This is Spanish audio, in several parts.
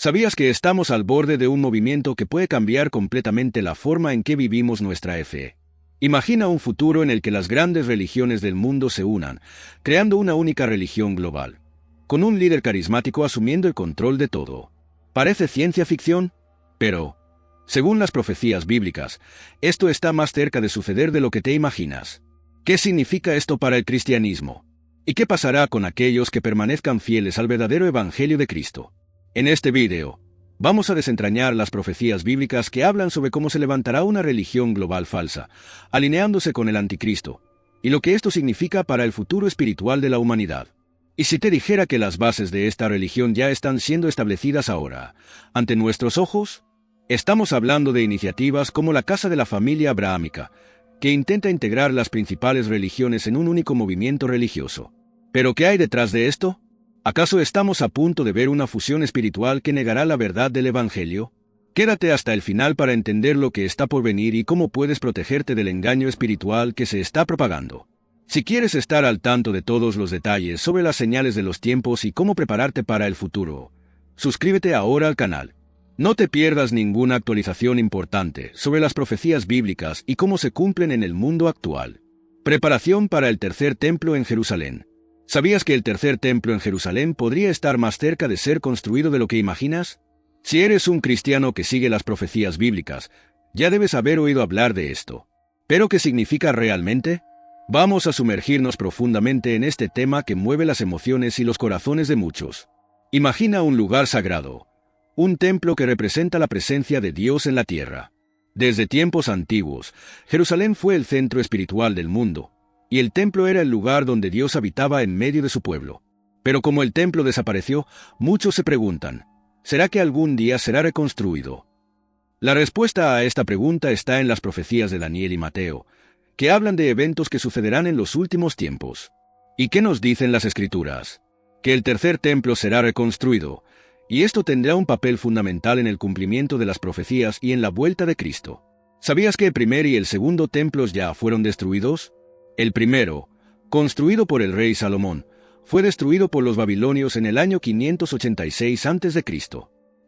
¿Sabías que estamos al borde de un movimiento que puede cambiar completamente la forma en que vivimos nuestra fe? Imagina un futuro en el que las grandes religiones del mundo se unan, creando una única religión global, con un líder carismático asumiendo el control de todo. ¿Parece ciencia ficción? Pero, según las profecías bíblicas, esto está más cerca de suceder de lo que te imaginas. ¿Qué significa esto para el cristianismo? ¿Y qué pasará con aquellos que permanezcan fieles al verdadero evangelio de Cristo? En este vídeo, vamos a desentrañar las profecías bíblicas que hablan sobre cómo se levantará una religión global falsa, alineándose con el anticristo, y lo que esto significa para el futuro espiritual de la humanidad. Y si te dijera que las bases de esta religión ya están siendo establecidas ahora, ante nuestros ojos, estamos hablando de iniciativas como la Casa de la Familia Abrahámica, que intenta integrar las principales religiones en un único movimiento religioso. ¿Pero qué hay detrás de esto? ¿Acaso estamos a punto de ver una fusión espiritual que negará la verdad del Evangelio? Quédate hasta el final para entender lo que está por venir y cómo puedes protegerte del engaño espiritual que se está propagando. Si quieres estar al tanto de todos los detalles sobre las señales de los tiempos y cómo prepararte para el futuro, suscríbete ahora al canal. No te pierdas ninguna actualización importante sobre las profecías bíblicas y cómo se cumplen en el mundo actual. Preparación para el tercer templo en Jerusalén. ¿Sabías que el tercer templo en Jerusalén podría estar más cerca de ser construido de lo que imaginas? Si eres un cristiano que sigue las profecías bíblicas, ya debes haber oído hablar de esto. ¿Pero qué significa realmente? Vamos a sumergirnos profundamente en este tema que mueve las emociones y los corazones de muchos. Imagina un lugar sagrado, un templo que representa la presencia de Dios en la tierra. Desde tiempos antiguos, Jerusalén fue el centro espiritual del mundo, y el templo era el lugar donde Dios habitaba en medio de su pueblo. Pero como el templo desapareció, muchos se preguntan, ¿será que algún día será reconstruido? La respuesta a esta pregunta está en las profecías de Daniel y Mateo, que hablan de eventos que sucederán en los últimos tiempos. ¿Y qué nos dicen las Escrituras? Que el tercer templo será reconstruido, y esto tendrá un papel fundamental en el cumplimiento de las profecías y en la vuelta de Cristo. ¿Sabías que el primer y el segundo templos ya fueron destruidos? El primero, construido por el rey Salomón, fue destruido por los babilonios en el año 586 a.C.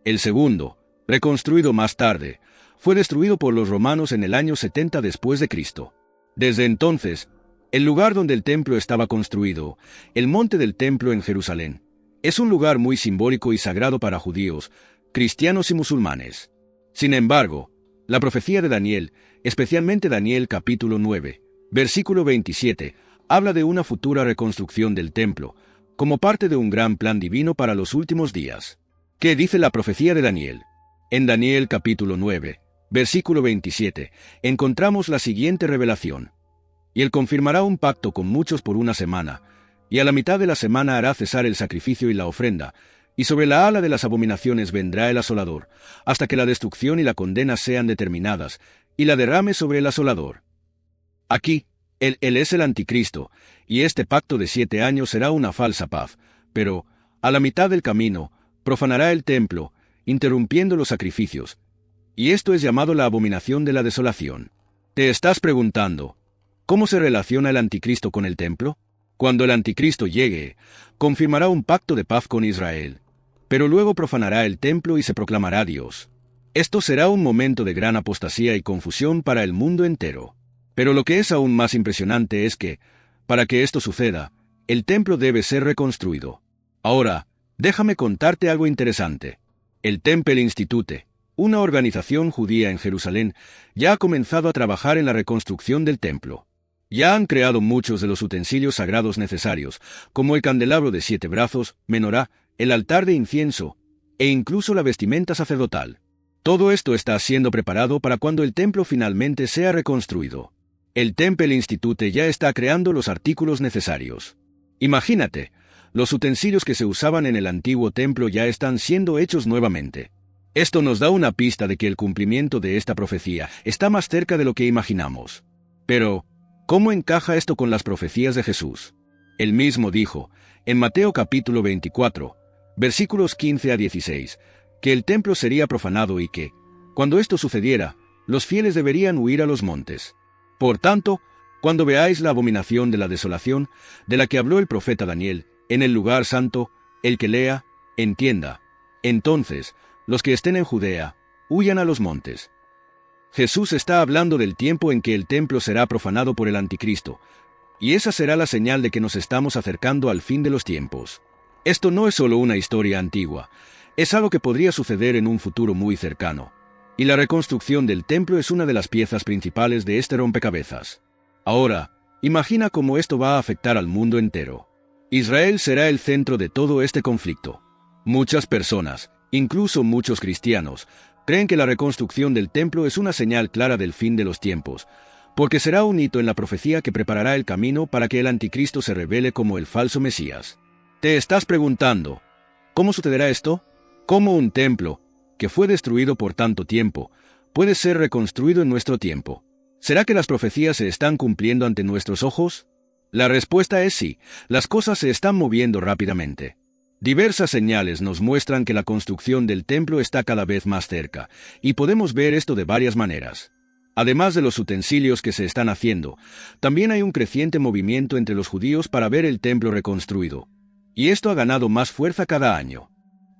El segundo, reconstruido más tarde, fue destruido por los romanos en el año 70 después de Cristo. Desde entonces, el lugar donde el templo estaba construido, el monte del templo en Jerusalén, es un lugar muy simbólico y sagrado para judíos, cristianos y musulmanes. Sin embargo, la profecía de Daniel, especialmente Daniel capítulo 9, versículo 27, habla de una futura reconstrucción del templo, como parte de un gran plan divino para los últimos días. ¿Qué dice la profecía de Daniel? En Daniel capítulo 9, versículo 27, encontramos la siguiente revelación. Y él confirmará un pacto con muchos por una semana, y a la mitad de la semana hará cesar el sacrificio y la ofrenda, y sobre la ala de las abominaciones vendrá el asolador, hasta que la destrucción y la condena sean determinadas, y la derrame sobre el asolador. Aquí, él es el anticristo, y este pacto de 7 años será una falsa paz, pero, a la mitad del camino, profanará el templo, interrumpiendo los sacrificios, y esto es llamado la abominación de la desolación. ¿Te estás preguntando, cómo se relaciona el anticristo con el templo? Cuando el anticristo llegue, confirmará un pacto de paz con Israel, pero luego profanará el templo y se proclamará Dios. Esto será un momento de gran apostasía y confusión para el mundo entero. Pero lo que es aún más impresionante es que, para que esto suceda, el templo debe ser reconstruido. Ahora, déjame contarte algo interesante. El Temple Institute, una organización judía en Jerusalén, ya ha comenzado a trabajar en la reconstrucción del templo. Ya han creado muchos de los utensilios sagrados necesarios, como el candelabro de 7 brazos, menorá, el altar de incienso, e incluso la vestimenta sacerdotal. Todo esto está siendo preparado para cuando el templo finalmente sea reconstruido. El Temple Institute ya está creando los artículos necesarios. Imagínate, los utensilios que se usaban en el antiguo templo ya están siendo hechos nuevamente. Esto nos da una pista de que el cumplimiento de esta profecía está más cerca de lo que imaginamos. Pero, ¿cómo encaja esto con las profecías de Jesús? Él mismo dijo, en Mateo capítulo 24, versículos 15 a 16, que el templo sería profanado y que, cuando esto sucediera, los fieles deberían huir a los montes. Por tanto, cuando veáis la abominación de la desolación, de la que habló el profeta Daniel, en el lugar santo, el que lea, entienda. Entonces, los que estén en Judea, huyan a los montes. Jesús está hablando del tiempo en que el templo será profanado por el anticristo, y esa será la señal de que nos estamos acercando al fin de los tiempos. Esto no es solo una historia antigua, es algo que podría suceder en un futuro muy cercano. Y la reconstrucción del templo es una de las piezas principales de este rompecabezas. Ahora, imagina cómo esto va a afectar al mundo entero. Israel será el centro de todo este conflicto. Muchas personas, incluso muchos cristianos, creen que la reconstrucción del templo es una señal clara del fin de los tiempos, porque será un hito en la profecía que preparará el camino para que el anticristo se revele como el falso Mesías. Te estás preguntando, ¿cómo sucederá esto? ¿Cómo un templo, que fue destruido por tanto tiempo, puede ser reconstruido en nuestro tiempo? ¿Será que las profecías se están cumpliendo ante nuestros ojos? La respuesta es sí, las cosas se están moviendo rápidamente. Diversas señales nos muestran que la construcción del templo está cada vez más cerca, y podemos ver esto de varias maneras. Además de los utensilios que se están haciendo, también hay un creciente movimiento entre los judíos para ver el templo reconstruido, y esto ha ganado más fuerza cada año.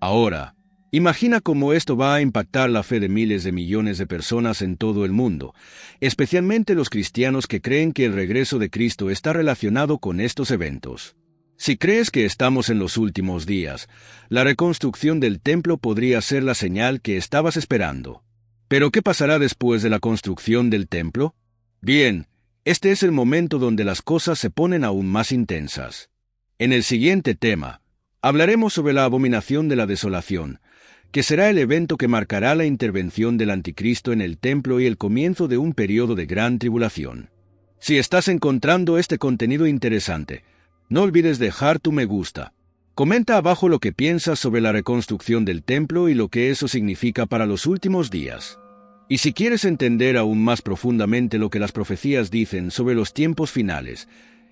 Ahora, imagina cómo esto va a impactar la fe de miles de millones de personas en todo el mundo, especialmente los cristianos que creen que el regreso de Cristo está relacionado con estos eventos. Si crees que estamos en los últimos días, la reconstrucción del templo podría ser la señal que estabas esperando. ¿Pero qué pasará después de la construcción del templo? Bien, este es el momento donde las cosas se ponen aún más intensas. En el siguiente tema, hablaremos sobre la abominación de la desolación, que será el evento que marcará la intervención del anticristo en el templo y el comienzo de un periodo de gran tribulación. Si estás encontrando este contenido interesante, no olvides dejar tu me gusta. Comenta abajo lo que piensas sobre la reconstrucción del templo y lo que eso significa para los últimos días. Y si quieres entender aún más profundamente lo que las profecías dicen sobre los tiempos finales,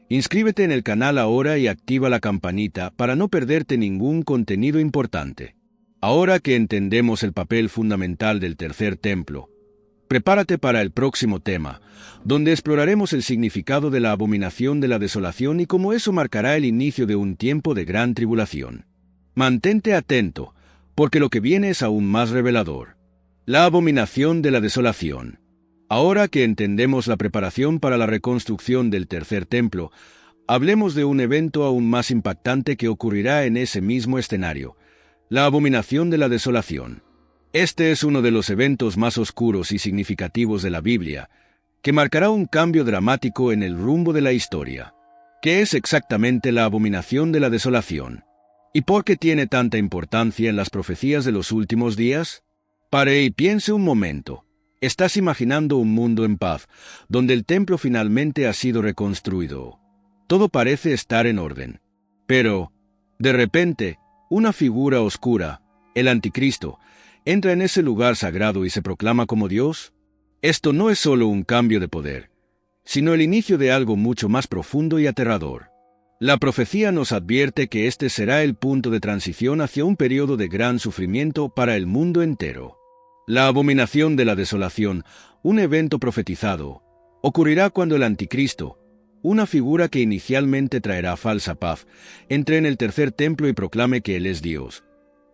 inscríbete en el canal ahora y activa la campanita para no perderte ningún contenido importante. Ahora que entendemos el papel fundamental del tercer templo, prepárate para el próximo tema, donde exploraremos el significado de la abominación de la desolación y cómo eso marcará el inicio de un tiempo de gran tribulación. Mantente atento, porque lo que viene es aún más revelador. La abominación de la desolación. Ahora que entendemos la preparación para la reconstrucción del tercer templo, hablemos de un evento aún más impactante que ocurrirá en ese mismo escenario, la abominación de la desolación. Este es uno de los eventos más oscuros y significativos de la Biblia, que marcará un cambio dramático en el rumbo de la historia. ¿Qué es exactamente la abominación de la desolación? ¿Y por qué tiene tanta importancia en las profecías de los últimos días? Pare y piense un momento. Estás imaginando un mundo en paz, donde el templo finalmente ha sido reconstruido. Todo parece estar en orden. Pero, de repente, una figura oscura, el anticristo, entra en ese lugar sagrado y se proclama como Dios. Esto no es solo un cambio de poder, sino el inicio de algo mucho más profundo y aterrador. La profecía nos advierte que este será el punto de transición hacia un periodo de gran sufrimiento para el mundo entero. La abominación de la desolación, un evento profetizado, ocurrirá cuando el anticristo, una figura que inicialmente traerá falsa paz, entre en el tercer templo y proclame que Él es Dios,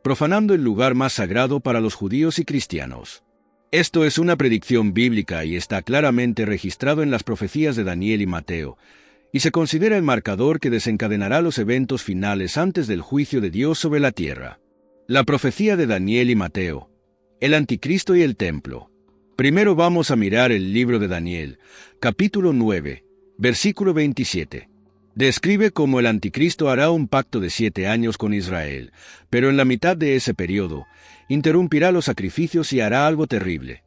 profanando el lugar más sagrado para los judíos y cristianos. Esto es una predicción bíblica y está claramente registrado en las profecías de Daniel y Mateo, y se considera el marcador que desencadenará los eventos finales antes del juicio de Dios sobre la tierra. La profecía de Daniel y Mateo, el anticristo y el templo. Primero vamos a mirar el libro de Daniel, capítulo 9, versículo 27. Describe cómo el anticristo hará un pacto de 7 años con Israel, pero en la mitad de ese periodo, interrumpirá los sacrificios y hará algo terrible.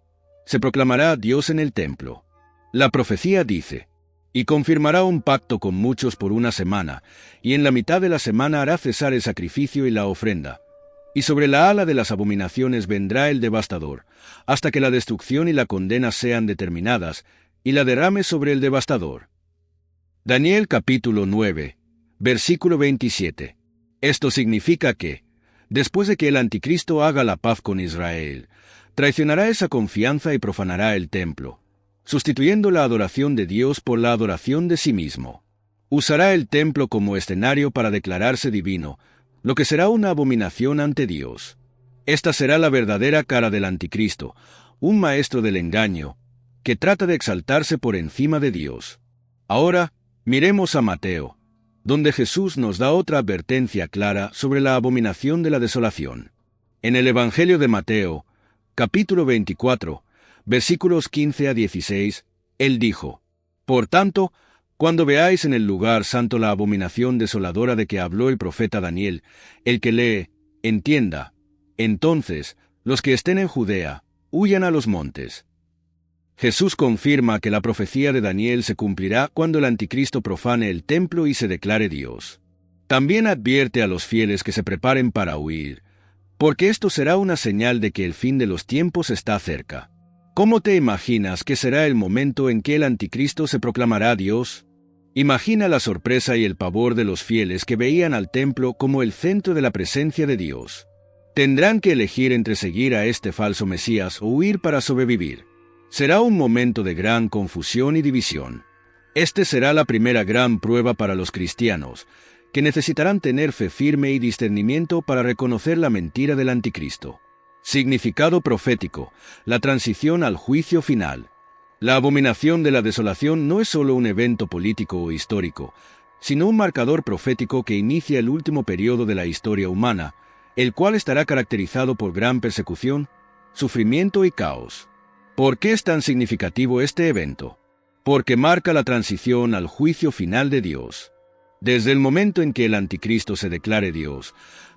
Se proclamará Dios en el templo. La profecía dice, y confirmará un pacto con muchos por 1 semana, y en la mitad de la semana hará cesar el sacrificio y la ofrenda. Y sobre la ala de las abominaciones vendrá el devastador, hasta que la destrucción y la condena sean determinadas, y la derrame sobre el devastador. Daniel capítulo 9, versículo 27. Esto significa que, después de que el anticristo haga la paz con Israel, traicionará esa confianza y profanará el templo, sustituyendo la adoración de Dios por la adoración de sí mismo. Usará el templo como escenario para declararse divino, lo que será una abominación ante Dios. Esta será la verdadera cara del anticristo, un maestro del engaño, que trata de exaltarse por encima de Dios. Ahora, miremos a Mateo, donde Jesús nos da otra advertencia clara sobre la abominación de la desolación. En el Evangelio de Mateo, capítulo 24, versículos 15 a 16, Él dijo: Por tanto, cuando veáis en el lugar santo la abominación desoladora de que habló el profeta Daniel, el que lee, entienda. Entonces, los que estén en Judea, huyan a los montes. Jesús confirma que la profecía de Daniel se cumplirá cuando el anticristo profane el templo y se declare Dios. También advierte a los fieles que se preparen para huir, porque esto será una señal de que el fin de los tiempos está cerca. ¿Cómo te imaginas que será el momento en que el anticristo se proclamará Dios? Imagina la sorpresa y el pavor de los fieles que veían al templo como el centro de la presencia de Dios. Tendrán que elegir entre seguir a este falso Mesías o huir para sobrevivir. Será un momento de gran confusión y división. Este será la primera gran prueba para los cristianos, que necesitarán tener fe firme y discernimiento para reconocer la mentira del anticristo. Significado profético: la transición al juicio final. La abominación de la desolación no es solo un evento político o histórico, sino un marcador profético que inicia el último periodo de la historia humana, el cual estará caracterizado por gran persecución, sufrimiento y caos. ¿Por qué es tan significativo este evento? Porque marca la transición al juicio final de Dios. Desde el momento en que el anticristo se declare Dios,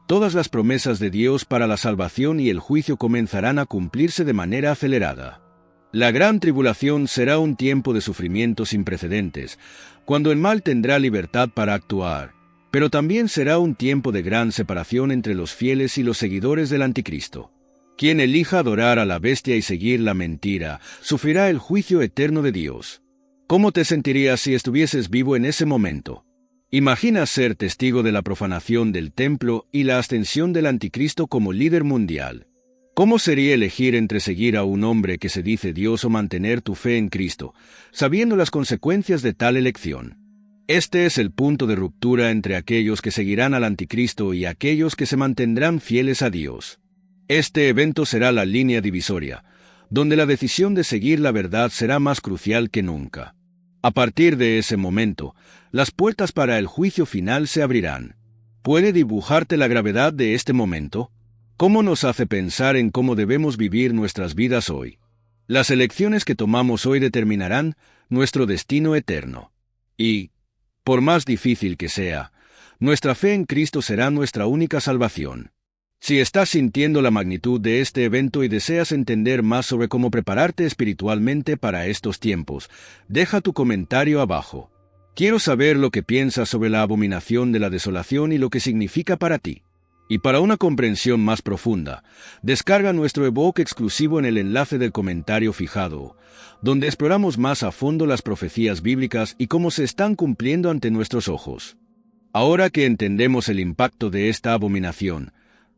todas las promesas de Dios para la salvación y el juicio comenzarán a cumplirse de manera acelerada. La gran tribulación será un tiempo de sufrimiento sin precedentes, cuando el mal tendrá libertad para actuar, pero también será un tiempo de gran separación entre los fieles y los seguidores del anticristo. Quien elija adorar a la bestia y seguir la mentira, sufrirá el juicio eterno de Dios. ¿Cómo te sentirías si estuvieses vivo en ese momento? Imagina ser testigo de la profanación del templo y la ascensión del anticristo como líder mundial. ¿Cómo sería elegir entre seguir a un hombre que se dice Dios o mantener tu fe en Cristo, sabiendo las consecuencias de tal elección? Este es el punto de ruptura entre aquellos que seguirán al anticristo y aquellos que se mantendrán fieles a Dios. Este evento será la línea divisoria, donde la decisión de seguir la verdad será más crucial que nunca. A partir de ese momento, las puertas para el juicio final se abrirán. ¿Puede dibujarte la gravedad de este momento? ¿Cómo nos hace pensar en cómo debemos vivir nuestras vidas hoy? Las elecciones que tomamos hoy determinarán nuestro destino eterno. Y, por más difícil que sea, nuestra fe en Cristo será nuestra única salvación. Si estás sintiendo la magnitud de este evento y deseas entender más sobre cómo prepararte espiritualmente para estos tiempos, deja tu comentario abajo. Quiero saber lo que piensas sobre la abominación de la desolación y lo que significa para ti. Y para una comprensión más profunda, descarga nuestro ebook exclusivo en el enlace del comentario fijado, donde exploramos más a fondo las profecías bíblicas y cómo se están cumpliendo ante nuestros ojos. Ahora que entendemos el impacto de esta abominación,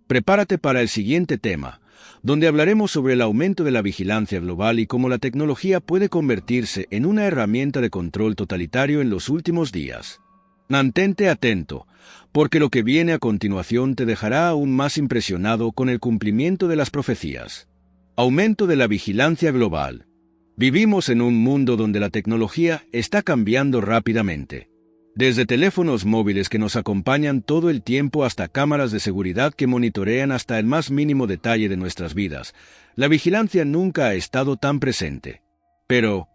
prepárate para el siguiente tema, donde hablaremos sobre el aumento de la vigilancia global y cómo la tecnología puede convertirse en una herramienta de control totalitario en los últimos días. Mantente atento, porque lo que viene a continuación te dejará aún más impresionado con el cumplimiento de las profecías. Aumento de la vigilancia global. Vivimos en un mundo donde la tecnología está cambiando rápidamente. Desde teléfonos móviles que nos acompañan todo el tiempo hasta cámaras de seguridad que monitorean hasta el más mínimo detalle de nuestras vidas, la vigilancia nunca ha estado tan presente. Pero,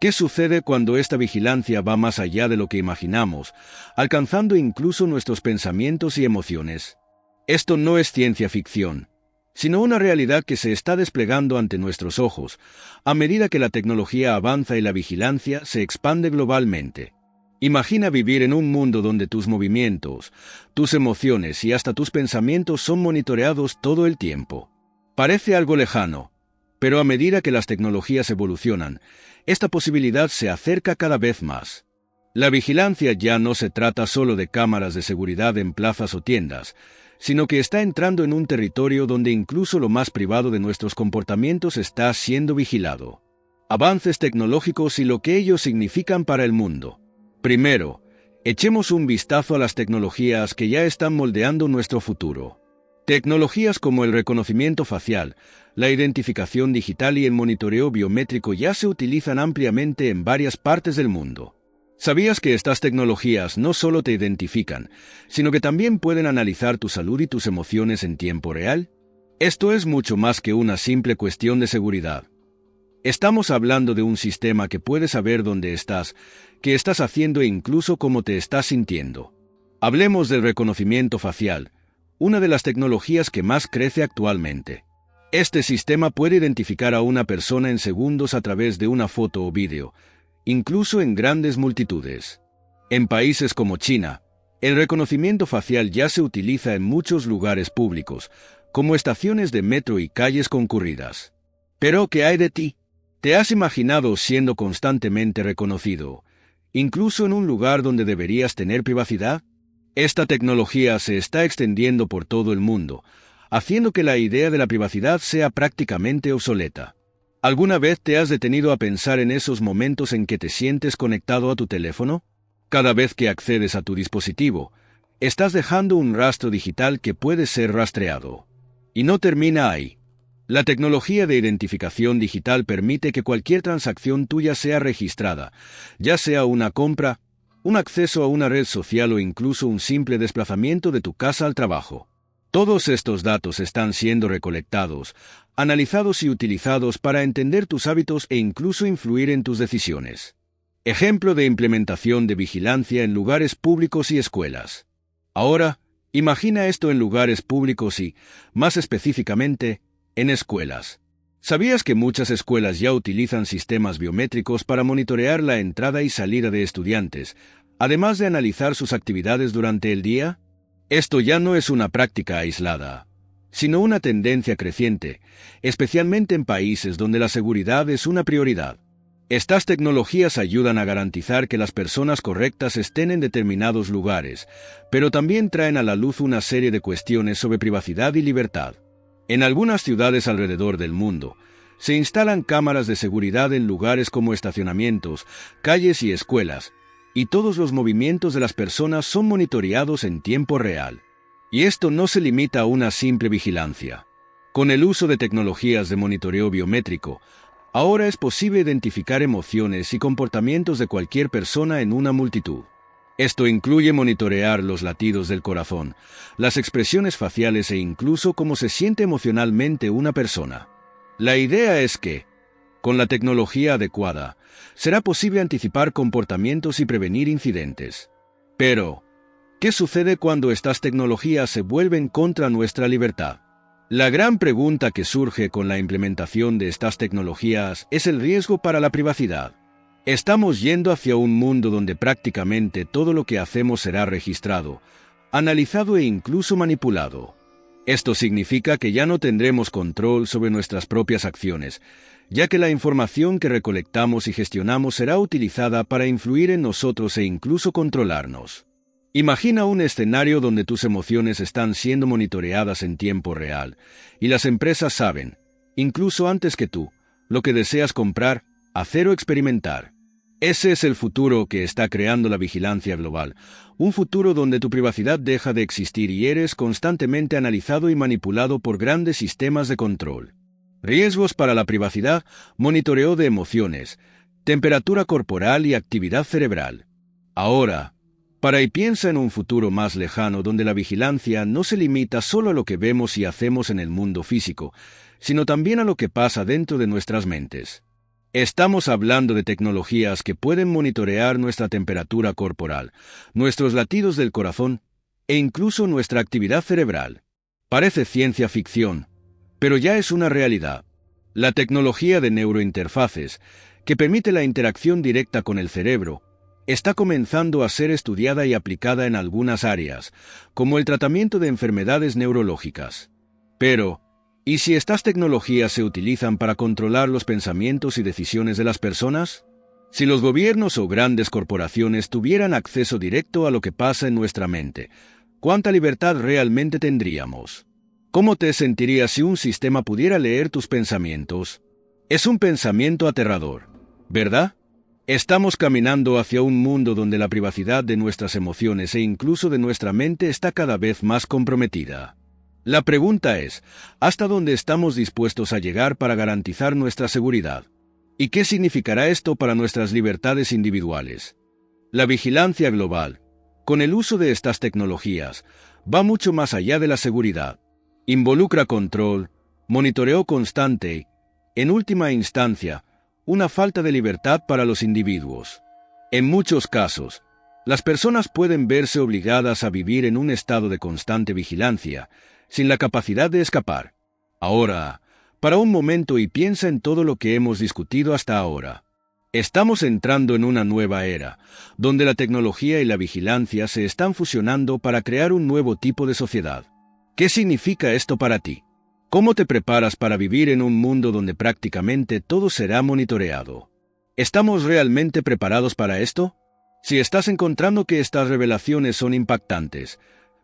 ¿qué sucede cuando esta vigilancia va más allá de lo que imaginamos, alcanzando incluso nuestros pensamientos y emociones? Esto no es ciencia ficción, sino una realidad que se está desplegando ante nuestros ojos, a medida que la tecnología avanza y la vigilancia se expande globalmente. Imagina vivir en un mundo donde tus movimientos, tus emociones y hasta tus pensamientos son monitoreados todo el tiempo. Parece algo lejano, pero a medida que las tecnologías evolucionan, esta posibilidad se acerca cada vez más. La vigilancia ya no se trata solo de cámaras de seguridad en plazas o tiendas, sino que está entrando en un territorio donde incluso lo más privado de nuestros comportamientos está siendo vigilado. Avances tecnológicos y lo que ellos significan para el mundo. Primero, echemos un vistazo a las tecnologías que ya están moldeando nuestro futuro. Tecnologías como el reconocimiento facial, la identificación digital y el monitoreo biométrico ya se utilizan ampliamente en varias partes del mundo. ¿Sabías que estas tecnologías no solo te identifican, sino que también pueden analizar tu salud y tus emociones en tiempo real? Esto es mucho más que una simple cuestión de seguridad. Estamos hablando de un sistema que puede saber dónde estás, qué estás haciendo e incluso cómo te estás sintiendo. Hablemos del reconocimiento facial, una de las tecnologías que más crece actualmente. Este sistema puede identificar a una persona en segundos a través de una foto o vídeo, incluso en grandes multitudes. En países como China, el reconocimiento facial ya se utiliza en muchos lugares públicos, como estaciones de metro y calles concurridas. Pero, ¿qué hay de ti? ¿Te has imaginado siendo constantemente reconocido, incluso en un lugar donde deberías tener privacidad? Esta tecnología se está extendiendo por todo el mundo, haciendo que la idea de la privacidad sea prácticamente obsoleta. ¿Alguna vez te has detenido a pensar en esos momentos en que te sientes conectado a tu teléfono? Cada vez que accedes a tu dispositivo, estás dejando un rastro digital que puede ser rastreado. Y no termina ahí. La tecnología de identificación digital permite que cualquier transacción tuya sea registrada, ya sea una compra, un acceso a una red social o incluso un simple desplazamiento de tu casa al trabajo. Todos estos datos están siendo recolectados, analizados y utilizados para entender tus hábitos e incluso influir en tus decisiones. Ejemplo de implementación de vigilancia en lugares públicos y escuelas. Ahora, imagina esto en lugares públicos y, más específicamente, en escuelas. ¿Sabías que muchas escuelas ya utilizan sistemas biométricos para monitorear la entrada y salida de estudiantes, además de analizar sus actividades durante el día? Esto ya no es una práctica aislada, sino una tendencia creciente, especialmente en países donde la seguridad es una prioridad. Estas tecnologías ayudan a garantizar que las personas correctas estén en determinados lugares, pero también traen a la luz una serie de cuestiones sobre privacidad y libertad. En algunas ciudades alrededor del mundo, se instalan cámaras de seguridad en lugares como estacionamientos, calles y escuelas, y todos los movimientos de las personas son monitoreados en tiempo real. Y esto no se limita a una simple vigilancia. Con el uso de tecnologías de monitoreo biométrico, ahora es posible identificar emociones y comportamientos de cualquier persona en una multitud. Esto incluye monitorear los latidos del corazón, las expresiones faciales e incluso cómo se siente emocionalmente una persona. La idea es que, con la tecnología adecuada, será posible anticipar comportamientos y prevenir incidentes. Pero, ¿qué sucede cuando estas tecnologías se vuelven contra nuestra libertad? La gran pregunta que surge con la implementación de estas tecnologías es el riesgo para la privacidad. Estamos yendo hacia un mundo donde prácticamente todo lo que hacemos será registrado, analizado e incluso manipulado. Esto significa que ya no tendremos control sobre nuestras propias acciones, ya que la información que recolectamos y gestionamos será utilizada para influir en nosotros e incluso controlarnos. Imagina un escenario donde tus emociones están siendo monitoreadas en tiempo real, y las empresas saben, incluso antes que tú, lo que deseas comprar, hacer o experimentar. Ese es el futuro que está creando la vigilancia global, un futuro donde tu privacidad deja de existir y eres constantemente analizado y manipulado por grandes sistemas de control. Riesgos para la privacidad, monitoreo de emociones, temperatura corporal y actividad cerebral. Ahora, para y piensa en un futuro más lejano donde la vigilancia no se limita solo a lo que vemos y hacemos en el mundo físico, sino también a lo que pasa dentro de nuestras mentes. Estamos hablando de tecnologías que pueden monitorear nuestra temperatura corporal, nuestros latidos del corazón e incluso nuestra actividad cerebral. Parece ciencia ficción, pero ya es una realidad. La tecnología de neurointerfaces, que permite la interacción directa con el cerebro, está comenzando a ser estudiada y aplicada en algunas áreas, como el tratamiento de enfermedades neurológicas. Pero, ¿y si estas tecnologías se utilizan para controlar los pensamientos y decisiones de las personas? Si los gobiernos o grandes corporaciones tuvieran acceso directo a lo que pasa en nuestra mente, ¿cuánta libertad realmente tendríamos? ¿Cómo te sentirías si un sistema pudiera leer tus pensamientos? Es un pensamiento aterrador, ¿verdad? Estamos caminando hacia un mundo donde la privacidad de nuestras emociones e incluso de nuestra mente está cada vez más comprometida. La pregunta es, ¿hasta dónde estamos dispuestos a llegar para garantizar nuestra seguridad? ¿Y qué significará esto para nuestras libertades individuales? La vigilancia global, con el uso de estas tecnologías, va mucho más allá de la seguridad. Involucra control, monitoreo constante, en última instancia, una falta de libertad para los individuos. En muchos casos, las personas pueden verse obligadas a vivir en un estado de constante vigilancia, sin la capacidad de escapar. Ahora, para un momento y piensa en todo lo que hemos discutido hasta ahora. Estamos entrando en una nueva era, donde la tecnología y la vigilancia se están fusionando para crear un nuevo tipo de sociedad. ¿Qué significa esto para ti? ¿Cómo te preparas para vivir en un mundo donde prácticamente todo será monitoreado? ¿Estamos realmente preparados para esto? Si estás encontrando que estas revelaciones son impactantes,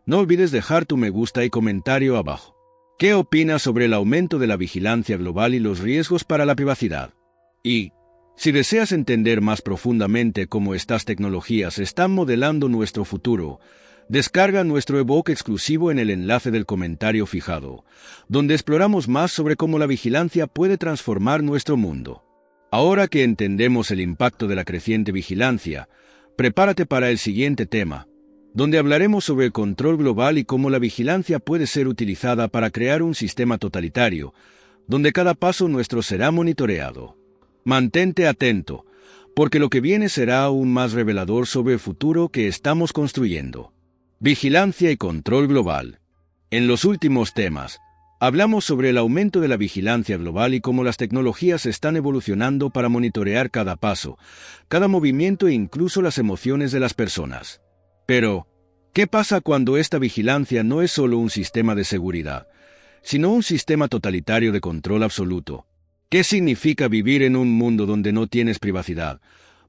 no olvides dejar tu me gusta y comentario abajo. ¿Qué opinas sobre el aumento de la vigilancia global y los riesgos para la privacidad? Y, si deseas entender más profundamente cómo estas tecnologías están modelando nuestro futuro, descarga nuestro ebook exclusivo en el enlace del comentario fijado, donde exploramos más sobre cómo la vigilancia puede transformar nuestro mundo. Ahora que entendemos el impacto de la creciente vigilancia, prepárate para el siguiente tema, donde hablaremos sobre el control global y cómo la vigilancia puede ser utilizada para crear un sistema totalitario, donde cada paso nuestro será monitoreado. Mantente atento, porque lo que viene será aún más revelador sobre el futuro que estamos construyendo. Vigilancia y control global. En los últimos temas, hablamos sobre el aumento de la vigilancia global y cómo las tecnologías están evolucionando para monitorear cada paso, cada movimiento e incluso las emociones de las personas. Pero, ¿qué pasa cuando esta vigilancia no es solo un sistema de seguridad, sino un sistema totalitario de control absoluto? ¿Qué significa vivir en un mundo donde no tienes privacidad,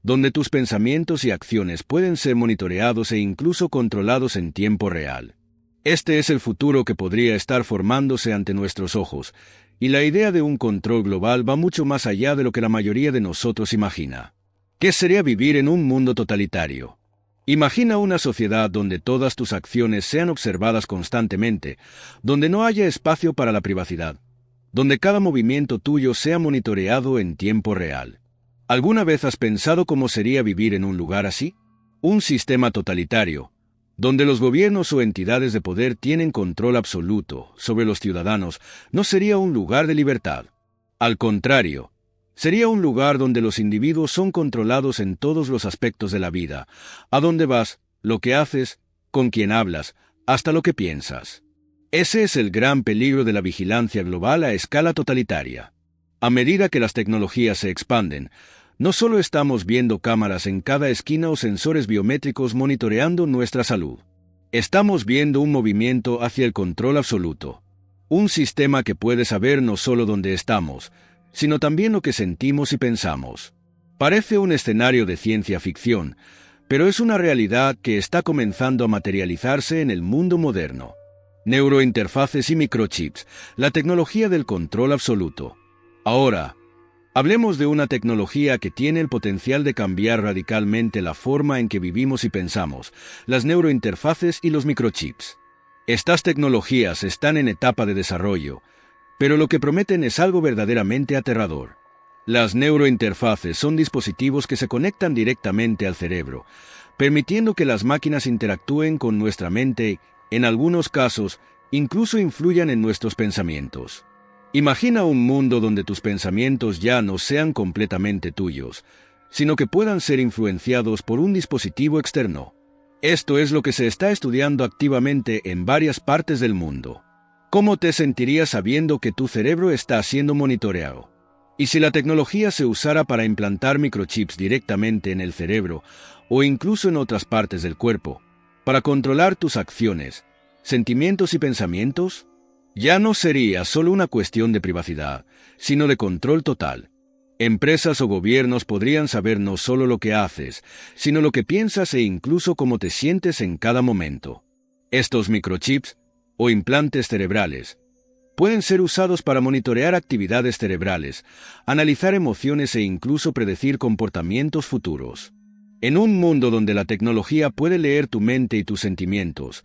donde tus pensamientos y acciones pueden ser monitoreados e incluso controlados en tiempo real? Este es el futuro que podría estar formándose ante nuestros ojos, y la idea de un control global va mucho más allá de lo que la mayoría de nosotros imagina. ¿Qué sería vivir en un mundo totalitario? Imagina una sociedad donde todas tus acciones sean observadas constantemente, donde no haya espacio para la privacidad, donde cada movimiento tuyo sea monitoreado en tiempo real. ¿Alguna vez has pensado cómo sería vivir en un lugar así? Un sistema totalitario, donde los gobiernos o entidades de poder tienen control absoluto sobre los ciudadanos, no sería un lugar de libertad. Al contrario, sería un lugar donde los individuos son controlados en todos los aspectos de la vida, a dónde vas, lo que haces, con quién hablas, hasta lo que piensas. Ese es el gran peligro de la vigilancia global a escala totalitaria. A medida que las tecnologías se expanden, no solo estamos viendo cámaras en cada esquina o sensores biométricos monitoreando nuestra salud. Estamos viendo un movimiento hacia el control absoluto. Un sistema que puede saber no solo dónde estamos, sino también lo que sentimos y pensamos. Parece un escenario de ciencia ficción, pero es una realidad que está comenzando a materializarse en el mundo moderno. Neurointerfaces y microchips, la tecnología del control absoluto. Ahora, hablemos de una tecnología que tiene el potencial de cambiar radicalmente la forma en que vivimos y pensamos, las neurointerfaces y los microchips. Estas tecnologías están en etapa de desarrollo, pero lo que prometen es algo verdaderamente aterrador. Las neurointerfaces son dispositivos que se conectan directamente al cerebro, permitiendo que las máquinas interactúen con nuestra mente y, en algunos casos, incluso influyan en nuestros pensamientos. Imagina un mundo donde tus pensamientos ya no sean completamente tuyos, sino que puedan ser influenciados por un dispositivo externo. Esto es lo que se está estudiando activamente en varias partes del mundo. ¿Cómo te sentirías sabiendo que tu cerebro está siendo monitoreado? ¿Y si la tecnología se usara para implantar microchips directamente en el cerebro o incluso en otras partes del cuerpo, para controlar tus acciones, sentimientos y pensamientos? Ya no sería solo una cuestión de privacidad, sino de control total. Empresas o gobiernos podrían saber no solo lo que haces, sino lo que piensas e incluso cómo te sientes en cada momento. Estos microchips, o implantes cerebrales, pueden ser usados para monitorear actividades cerebrales, analizar emociones e incluso predecir comportamientos futuros. En un mundo donde la tecnología puede leer tu mente y tus sentimientos,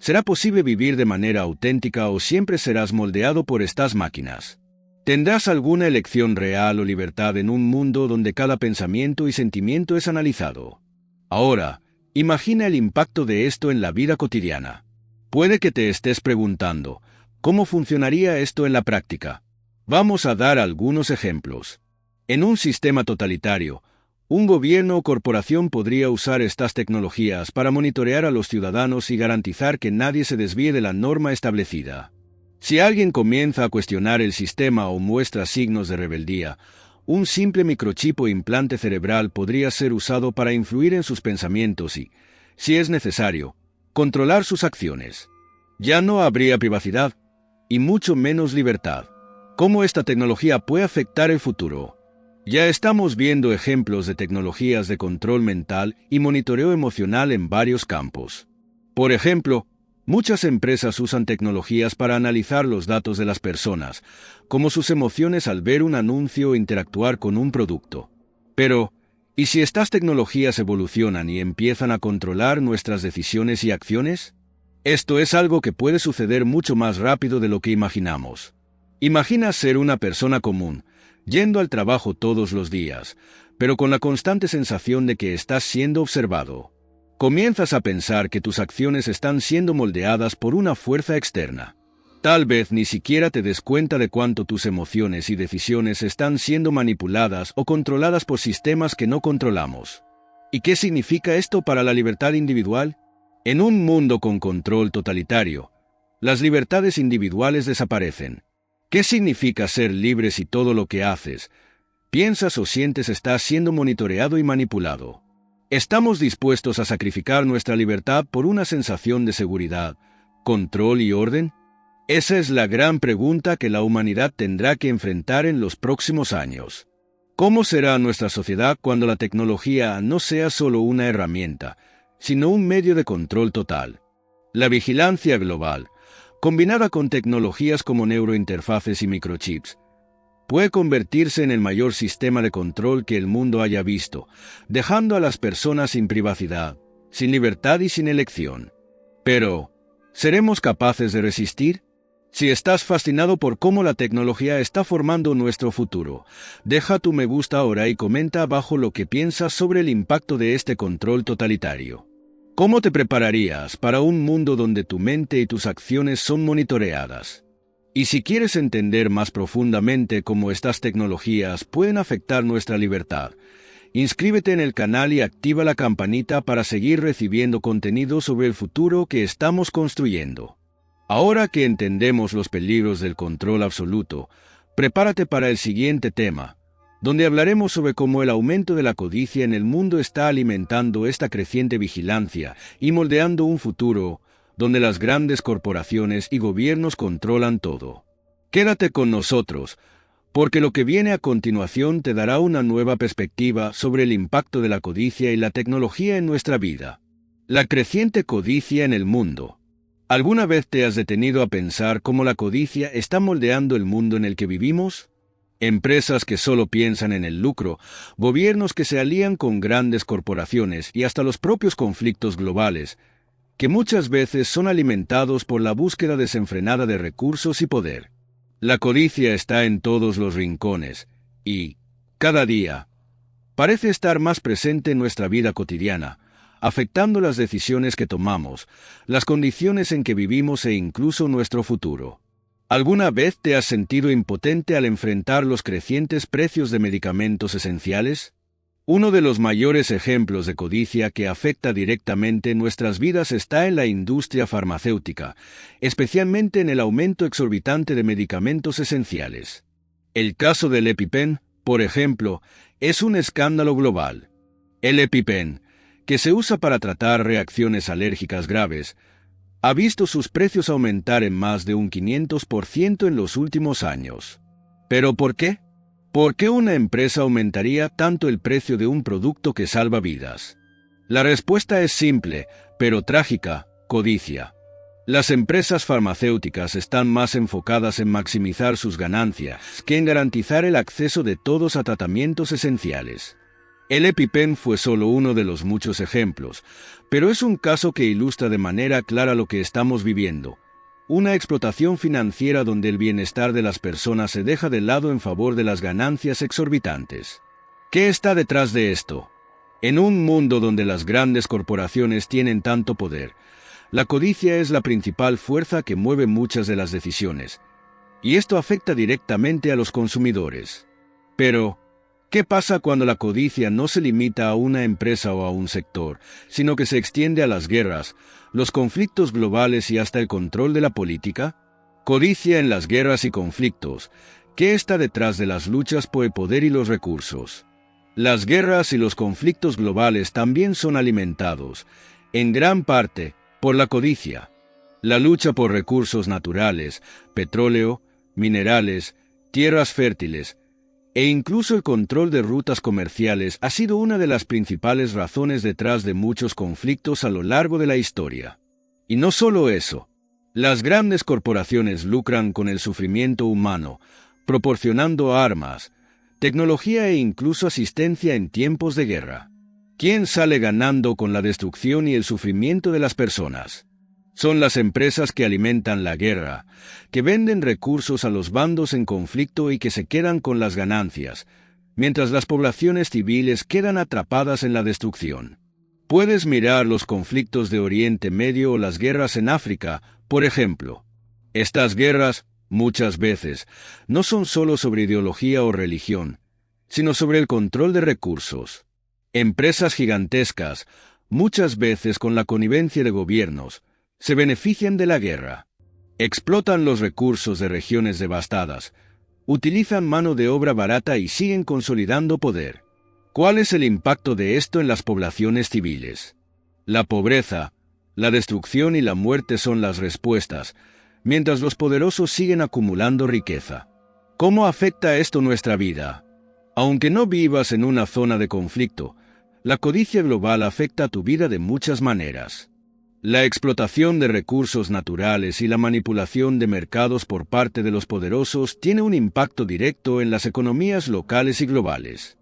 ¿Será posible vivir de manera auténtica o siempre serás moldeado por estas máquinas? ¿Tendrás alguna elección real o libertad en un mundo donde cada pensamiento y sentimiento es analizado? Ahora, imagina el impacto de esto en la vida cotidiana. Puede que te estés preguntando, ¿cómo funcionaría esto en la práctica? Vamos a dar algunos ejemplos. En un sistema totalitario, un gobierno o corporación podría usar estas tecnologías para monitorear a los ciudadanos y garantizar que nadie se desvíe de la norma establecida. Si alguien comienza a cuestionar el sistema o muestra signos de rebeldía, un simple microchip o implante cerebral podría ser usado para influir en sus pensamientos y, si es necesario, controlar sus acciones. Ya no habría privacidad, y mucho menos libertad. ¿Cómo esta tecnología puede afectar el futuro? Ya estamos viendo ejemplos de tecnologías de control mental y monitoreo emocional en varios campos. Por ejemplo, muchas empresas usan tecnologías para analizar los datos de las personas, como sus emociones al ver un anuncio o interactuar con un producto. Pero, ¿y si estas tecnologías evolucionan y empiezan a controlar nuestras decisiones y acciones? Esto es algo que puede suceder mucho más rápido de lo que imaginamos. Imagina ser una persona común, yendo al trabajo todos los días, pero con la constante sensación de que estás siendo observado. Comienzas a pensar que tus acciones están siendo moldeadas por una fuerza externa. Tal vez ni siquiera te des cuenta de cuánto tus emociones y decisiones están siendo manipuladas o controladas por sistemas que no controlamos. ¿Y qué significa esto para la libertad individual? En un mundo con control totalitario, las libertades individuales desaparecen. ¿Qué significa ser libre si todo lo que haces, piensas o sientes está siendo monitoreado y manipulado? ¿Estamos dispuestos a sacrificar nuestra libertad por una sensación de seguridad, control y orden? Esa es la gran pregunta que la humanidad tendrá que enfrentar en los próximos años. ¿Cómo será nuestra sociedad cuando la tecnología no sea solo una herramienta, sino un medio de control total? La vigilancia global, combinada con tecnologías como neurointerfaces y microchips, puede convertirse en el mayor sistema de control que el mundo haya visto, dejando a las personas sin privacidad, sin libertad y sin elección. Pero, ¿seremos capaces de resistir? Si estás fascinado por cómo la tecnología está formando nuestro futuro, deja tu me gusta ahora y comenta abajo lo que piensas sobre el impacto de este control totalitario. ¿Cómo te prepararías para un mundo donde tu mente y tus acciones son monitoreadas? Y si quieres entender más profundamente cómo estas tecnologías pueden afectar nuestra libertad, inscríbete en el canal y activa la campanita para seguir recibiendo contenido sobre el futuro que estamos construyendo. Ahora que entendemos los peligros del control absoluto, prepárate para el siguiente tema, donde hablaremos sobre cómo el aumento de la codicia en el mundo está alimentando esta creciente vigilancia y moldeando un futuro donde las grandes corporaciones y gobiernos controlan todo. Quédate con nosotros, porque lo que viene a continuación te dará una nueva perspectiva sobre el impacto de la codicia y la tecnología en nuestra vida. La creciente codicia en el mundo. ¿Alguna vez te has detenido a pensar cómo la codicia está moldeando el mundo en el que vivimos? Empresas que solo piensan en el lucro, gobiernos que se alían con grandes corporaciones y hasta los propios conflictos globales, que muchas veces son alimentados por la búsqueda desenfrenada de recursos y poder. La codicia está en todos los rincones y, cada día, parece estar más presente en nuestra vida cotidiana, afectando las decisiones que tomamos, las condiciones en que vivimos e incluso nuestro futuro. ¿Alguna vez te has sentido impotente al enfrentar los crecientes precios de medicamentos esenciales? Uno de los mayores ejemplos de codicia que afecta directamente nuestras vidas está en la industria farmacéutica, especialmente en el aumento exorbitante de medicamentos esenciales. El caso del EpiPen, por ejemplo, es un escándalo global. El EpiPen, que se usa para tratar reacciones alérgicas graves, ha visto sus precios aumentar en más de un 500% en los últimos años. ¿Pero por qué? ¿Por qué una empresa aumentaría tanto el precio de un producto que salva vidas? La respuesta es simple, pero trágica: codicia. Las empresas farmacéuticas están más enfocadas en maximizar sus ganancias que en garantizar el acceso de todos a tratamientos esenciales. El EpiPen fue solo uno de los muchos ejemplos, pero es un caso que ilustra de manera clara lo que estamos viviendo. Una explotación financiera donde el bienestar de las personas se deja de lado en favor de las ganancias exorbitantes. ¿Qué está detrás de esto? En un mundo donde las grandes corporaciones tienen tanto poder, la codicia es la principal fuerza que mueve muchas de las decisiones, y esto afecta directamente a los consumidores. Pero, ¿qué pasa cuando la codicia no se limita a una empresa o a un sector, sino que se extiende a las guerras, los conflictos globales y hasta el control de la política? Codicia en las guerras y conflictos. ¿Qué está detrás de las luchas por el poder y los recursos? Las guerras y los conflictos globales también son alimentados, en gran parte, por la codicia. La lucha por recursos naturales, petróleo, minerales, tierras fértiles, e incluso el control de rutas comerciales ha sido una de las principales razones detrás de muchos conflictos a lo largo de la historia. Y no solo eso, las grandes corporaciones lucran con el sufrimiento humano, proporcionando armas, tecnología e incluso asistencia en tiempos de guerra. ¿Quién sale ganando con la destrucción y el sufrimiento de las personas? Son las empresas que alimentan la guerra, que venden recursos a los bandos en conflicto y que se quedan con las ganancias, mientras las poblaciones civiles quedan atrapadas en la destrucción. Puedes mirar los conflictos de Oriente Medio o las guerras en África, por ejemplo. Estas guerras, muchas veces, no son solo sobre ideología o religión, sino sobre el control de recursos. Empresas gigantescas, muchas veces con la connivencia de gobiernos, se benefician de la guerra. Explotan los recursos de regiones devastadas, utilizan mano de obra barata y siguen consolidando poder. ¿Cuál es el impacto de esto en las poblaciones civiles? La pobreza, la destrucción y la muerte son las respuestas, mientras los poderosos siguen acumulando riqueza. ¿Cómo afecta esto nuestra vida? Aunque no vivas en una zona de conflicto, la codicia global afecta a tu vida de muchas maneras. La explotación de recursos naturales y la manipulación de mercados por parte de los poderosos tiene un impacto directo en las economías locales y globales.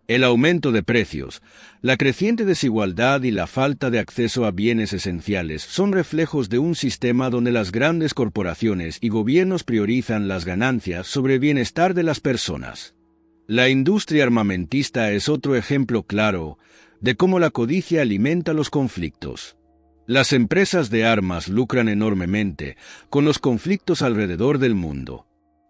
El aumento de precios, la creciente desigualdad y la falta de acceso a bienes esenciales son reflejos de un sistema donde las grandes corporaciones y gobiernos priorizan las ganancias sobre el bienestar de las personas. La industria armamentista es otro ejemplo claro de cómo la codicia alimenta los conflictos. Las empresas de armas lucran enormemente con los conflictos alrededor del mundo.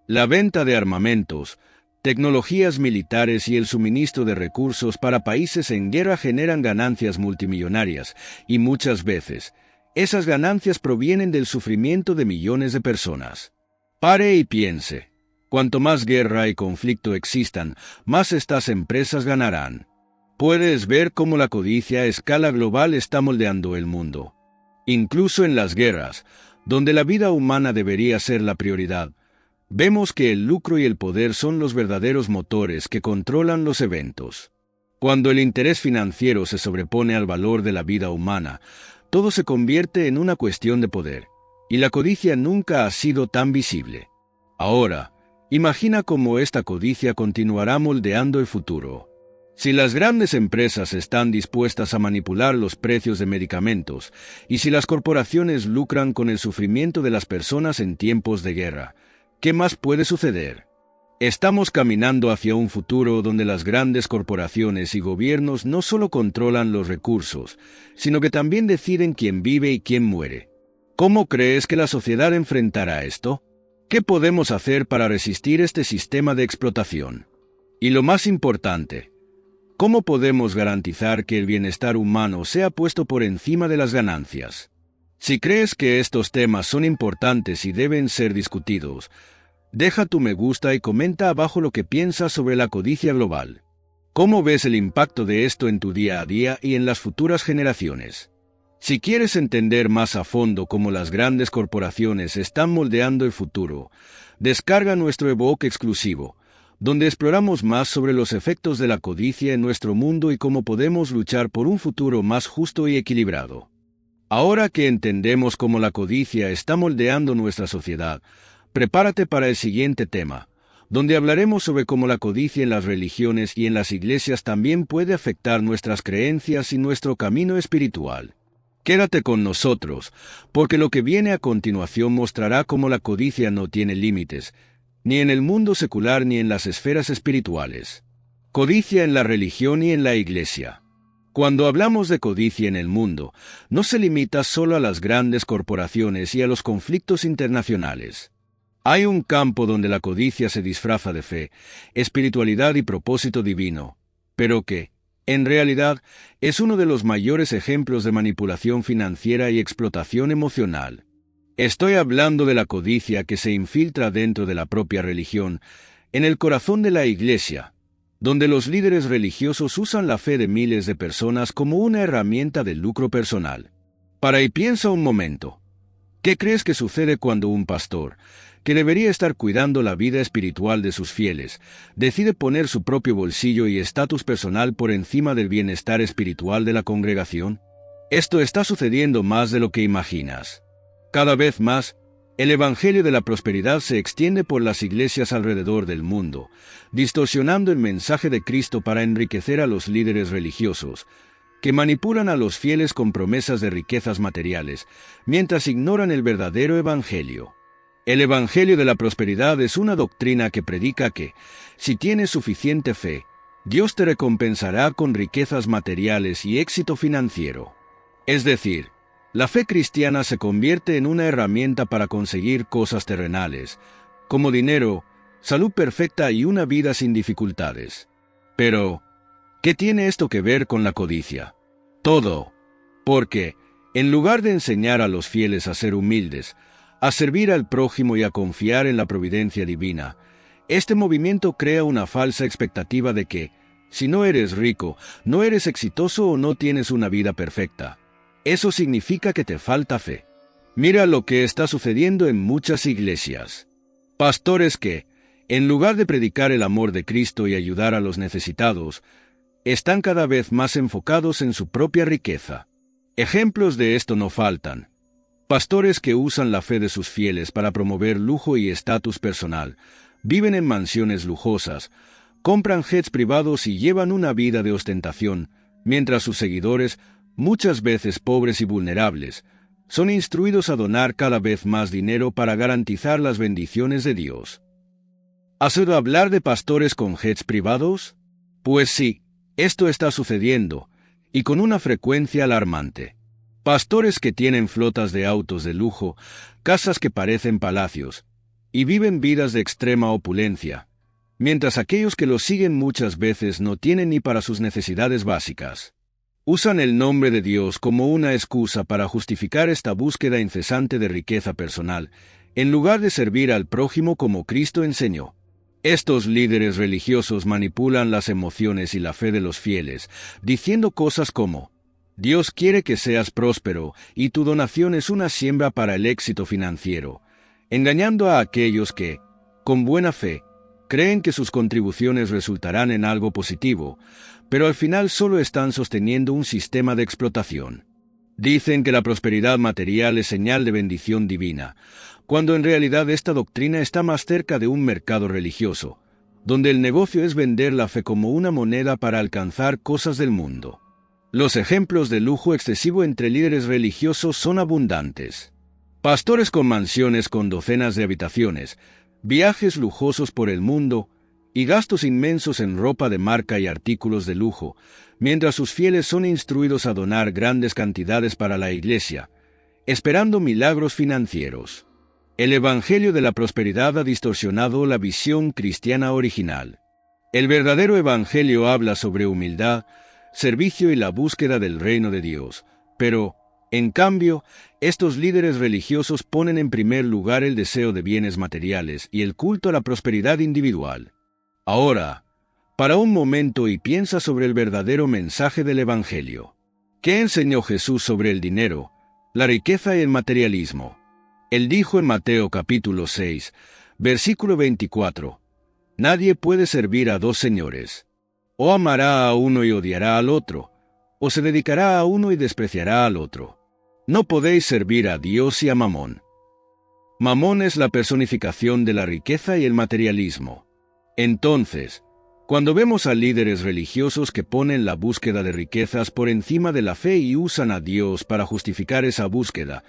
La venta de armamentos, tecnologías militares y el suministro de recursos para países en guerra generan ganancias multimillonarias y muchas veces, esas ganancias provienen del sufrimiento de millones de personas. Pare y piense. Cuanto más guerra y conflicto existan, más estas empresas ganarán. Puedes ver cómo la codicia a escala global está moldeando el mundo. Incluso en las guerras, donde la vida humana debería ser la prioridad, vemos que el lucro y el poder son los verdaderos motores que controlan los eventos. Cuando el interés financiero se sobrepone al valor de la vida humana, todo se convierte en una cuestión de poder, y la codicia nunca ha sido tan visible. Ahora, imagina cómo esta codicia continuará moldeando el futuro. Si las grandes empresas están dispuestas a manipular los precios de medicamentos, y si las corporaciones lucran con el sufrimiento de las personas en tiempos de guerra, ¿qué más puede suceder? Estamos caminando hacia un futuro donde las grandes corporaciones y gobiernos no solo controlan los recursos, sino que también deciden quién vive y quién muere. ¿Cómo crees que la sociedad enfrentará esto? ¿Qué podemos hacer para resistir este sistema de explotación? Y lo más importante, ¿cómo podemos garantizar que el bienestar humano sea puesto por encima de las ganancias? Si crees que estos temas son importantes y deben ser discutidos, deja tu me gusta y comenta abajo lo que piensas sobre la codicia global. ¿Cómo ves el impacto de esto en tu día a día y en las futuras generaciones? Si quieres entender más a fondo cómo las grandes corporaciones están moldeando el futuro, descarga nuestro ebook exclusivo, donde exploramos más sobre los efectos de la codicia en nuestro mundo y cómo podemos luchar por un futuro más justo y equilibrado. Ahora que entendemos cómo la codicia está moldeando nuestra sociedad, prepárate para el siguiente tema, donde hablaremos sobre cómo la codicia en las religiones y en las iglesias también puede afectar nuestras creencias y nuestro camino espiritual. Quédate con nosotros, porque lo que viene a continuación mostrará cómo la codicia no tiene límites, ni en el mundo secular ni en las esferas espirituales. Codicia en la religión y en la iglesia. Cuando hablamos de codicia en el mundo, no se limita solo a las grandes corporaciones y a los conflictos internacionales. Hay un campo donde la codicia se disfraza de fe, espiritualidad y propósito divino, pero que, en realidad, es uno de los mayores ejemplos de manipulación financiera y explotación emocional. Estoy hablando de la codicia que se infiltra dentro de la propia religión, en el corazón de la iglesia, donde los líderes religiosos usan la fe de miles de personas como una herramienta de lucro personal. Para y piensa un momento. ¿Qué crees que sucede cuando un pastor, que debería estar cuidando la vida espiritual de sus fieles, decide poner su propio bolsillo y estatus personal por encima del bienestar espiritual de la congregación? Esto está sucediendo más de lo que imaginas. Cada vez más, el Evangelio de la prosperidad se extiende por las iglesias alrededor del mundo, distorsionando el mensaje de Cristo para enriquecer a los líderes religiosos, que manipulan a los fieles con promesas de riquezas materiales, mientras ignoran el verdadero Evangelio. El Evangelio de la prosperidad es una doctrina que predica que, si tienes suficiente fe, Dios te recompensará con riquezas materiales y éxito financiero. Es decir, la fe cristiana se convierte en una herramienta para conseguir cosas terrenales, como dinero, salud perfecta y una vida sin dificultades. Pero, ¿qué tiene esto que ver con la codicia? Todo. Porque, en lugar de enseñar a los fieles a ser humildes, a servir al prójimo y a confiar en la providencia divina, este movimiento crea una falsa expectativa de que, si no eres rico, no eres exitoso o no tienes una vida perfecta. Eso significa que te falta fe. Mira lo que está sucediendo en muchas iglesias. Pastores que, en lugar de predicar el amor de Cristo y ayudar a los necesitados, están cada vez más enfocados en su propia riqueza. Ejemplos de esto no faltan. Pastores que usan la fe de sus fieles para promover lujo y estatus personal, viven en mansiones lujosas, compran jets privados y llevan una vida de ostentación, mientras sus seguidores, muchas veces pobres y vulnerables, son instruidos a donar cada vez más dinero para garantizar las bendiciones de Dios. ¿Has oído hablar de pastores con jets privados? Pues sí, esto está sucediendo, y con una frecuencia alarmante. Pastores que tienen flotas de autos de lujo, casas que parecen palacios, y viven vidas de extrema opulencia, mientras aquellos que los siguen muchas veces no tienen ni para sus necesidades básicas. Usan el nombre de Dios como una excusa para justificar esta búsqueda incesante de riqueza personal, en lugar de servir al prójimo como Cristo enseñó. Estos líderes religiosos manipulan las emociones y la fe de los fieles, diciendo cosas como: Dios quiere que seas próspero y tu donación es una siembra para el éxito financiero, engañando a aquellos que, con buena fe, creen que sus contribuciones resultarán en algo positivo, pero al final solo están sosteniendo un sistema de explotación. Dicen que la prosperidad material es señal de bendición divina, cuando en realidad esta doctrina está más cerca de un mercado religioso, donde el negocio es vender la fe como una moneda para alcanzar cosas del mundo. Los ejemplos de lujo excesivo entre líderes religiosos son abundantes. Pastores con mansiones con docenas de habitaciones, viajes lujosos por el mundo y gastos inmensos en ropa de marca y artículos de lujo, mientras sus fieles son instruidos a donar grandes cantidades para la iglesia, esperando milagros financieros. El Evangelio de la prosperidad ha distorsionado la visión cristiana original. El verdadero Evangelio habla sobre humildad, servicio y la búsqueda del reino de Dios, pero, en cambio, estos líderes religiosos ponen en primer lugar el deseo de bienes materiales y el culto a la prosperidad individual. Ahora, para un momento y piensa sobre el verdadero mensaje del Evangelio. ¿Qué enseñó Jesús sobre el dinero, la riqueza y el materialismo? Él dijo en Mateo capítulo 6, versículo 24, «Nadie puede servir a dos señores. O amará a uno y odiará al otro, o se dedicará a uno y despreciará al otro. No podéis servir a Dios y a Mamón». Mamón es la personificación de la riqueza y el materialismo. Entonces, cuando vemos a líderes religiosos que ponen la búsqueda de riquezas por encima de la fe y usan a Dios para justificar esa búsqueda,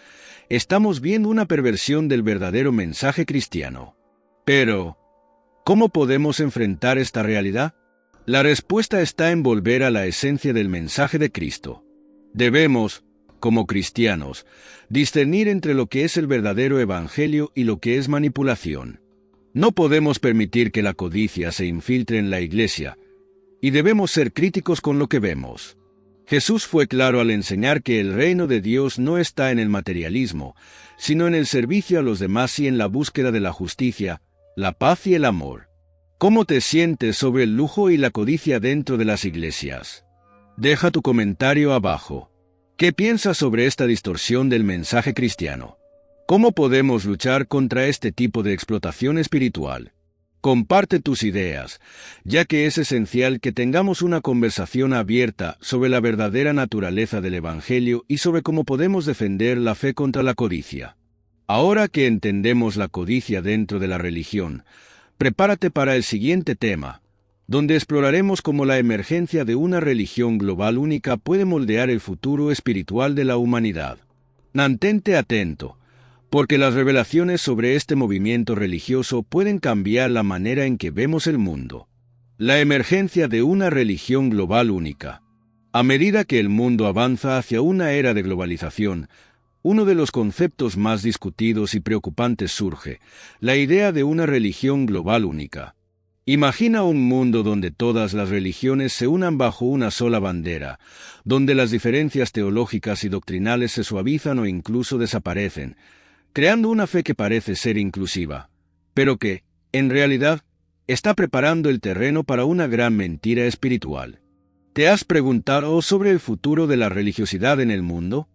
estamos viendo una perversión del verdadero mensaje cristiano. Pero, ¿cómo podemos enfrentar esta realidad? La respuesta está en volver a la esencia del mensaje de Cristo. Debemos, como cristianos, discernir entre lo que es el verdadero evangelio y lo que es manipulación. No podemos permitir que la codicia se infiltre en la iglesia, y debemos ser críticos con lo que vemos. Jesús fue claro al enseñar que el reino de Dios no está en el materialismo, sino en el servicio a los demás y en la búsqueda de la justicia, la paz y el amor. ¿Cómo te sientes sobre el lujo y la codicia dentro de las iglesias? Deja tu comentario abajo. ¿Qué piensas sobre esta distorsión del mensaje cristiano? ¿Cómo podemos luchar contra este tipo de explotación espiritual? Comparte tus ideas, ya que es esencial que tengamos una conversación abierta sobre la verdadera naturaleza del Evangelio y sobre cómo podemos defender la fe contra la codicia. Ahora que entendemos la codicia dentro de la religión, prepárate para el siguiente tema, donde exploraremos cómo la emergencia de una religión global única puede moldear el futuro espiritual de la humanidad. Mantente atento, porque las revelaciones sobre este movimiento religioso pueden cambiar la manera en que vemos el mundo. La emergencia de una religión global única. A medida que el mundo avanza hacia una era de globalización, uno de los conceptos más discutidos y preocupantes surge, la idea de una religión global única. Imagina un mundo donde todas las religiones se unan bajo una sola bandera, donde las diferencias teológicas y doctrinales se suavizan o incluso desaparecen, creando una fe que parece ser inclusiva, pero que, en realidad, está preparando el terreno para una gran mentira espiritual. ¿Te has preguntado sobre el futuro de la religiosidad en el mundo?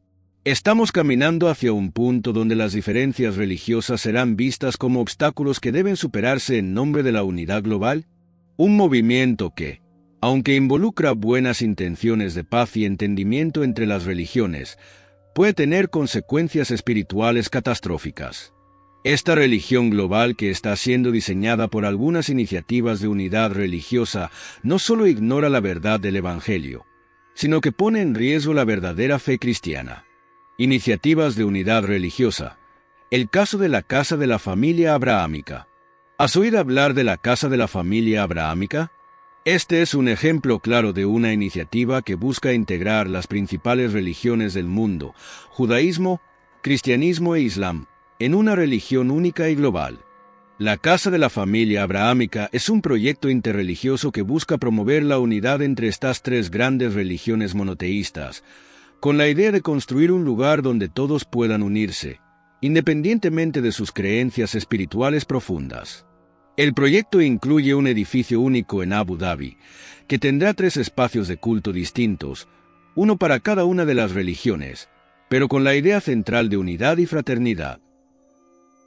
¿Estamos caminando hacia un punto donde las diferencias religiosas serán vistas como obstáculos que deben superarse en nombre de la unidad global? Un movimiento que, aunque involucra buenas intenciones de paz y entendimiento entre las religiones, puede tener consecuencias espirituales catastróficas. Esta religión global que está siendo diseñada por algunas iniciativas de unidad religiosa no solo ignora la verdad del Evangelio, sino que pone en riesgo la verdadera fe cristiana. Iniciativas de unidad religiosa. El caso de la Casa de la Familia Abrahámica. ¿Has oído hablar de la Casa de la Familia Abrahámica? Este es un ejemplo claro de una iniciativa que busca integrar las principales religiones del mundo, judaísmo, cristianismo e islam, en una religión única y global. La Casa de la Familia Abrahámica es un proyecto interreligioso que busca promover la unidad entre estas tres grandes religiones monoteístas, con la idea de construir un lugar donde todos puedan unirse, independientemente de sus creencias espirituales profundas. El proyecto incluye un edificio único en Abu Dhabi, que tendrá 3 espacios de culto distintos, uno para cada una de las religiones, pero con la idea central de unidad y fraternidad.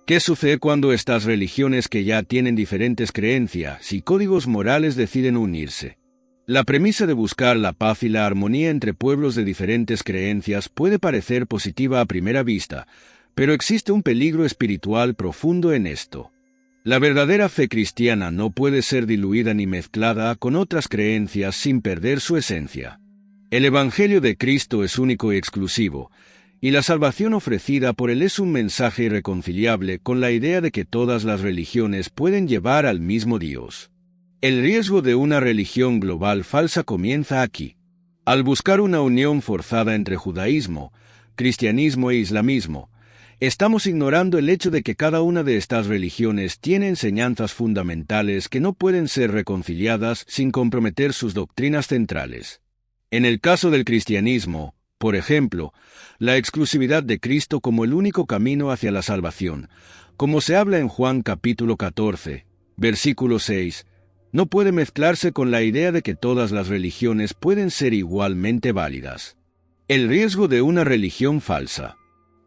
¿Qué sucede cuando estas religiones que ya tienen diferentes creencias y códigos morales deciden unirse? La premisa de buscar la paz y la armonía entre pueblos de diferentes creencias puede parecer positiva a primera vista, pero existe un peligro espiritual profundo en esto. La verdadera fe cristiana no puede ser diluida ni mezclada con otras creencias sin perder su esencia. El Evangelio de Cristo es único y exclusivo, y la salvación ofrecida por él es un mensaje irreconciliable con la idea de que todas las religiones pueden llevar al mismo Dios. El riesgo de una religión global falsa comienza aquí. Al buscar una unión forzada entre judaísmo, cristianismo e islamismo, estamos ignorando el hecho de que cada una de estas religiones tiene enseñanzas fundamentales que no pueden ser reconciliadas sin comprometer sus doctrinas centrales. En el caso del cristianismo, por ejemplo, la exclusividad de Cristo como el único camino hacia la salvación, como se habla en Juan capítulo 14, versículo 6, no puede mezclarse con la idea de que todas las religiones pueden ser igualmente válidas. El riesgo de una religión falsa.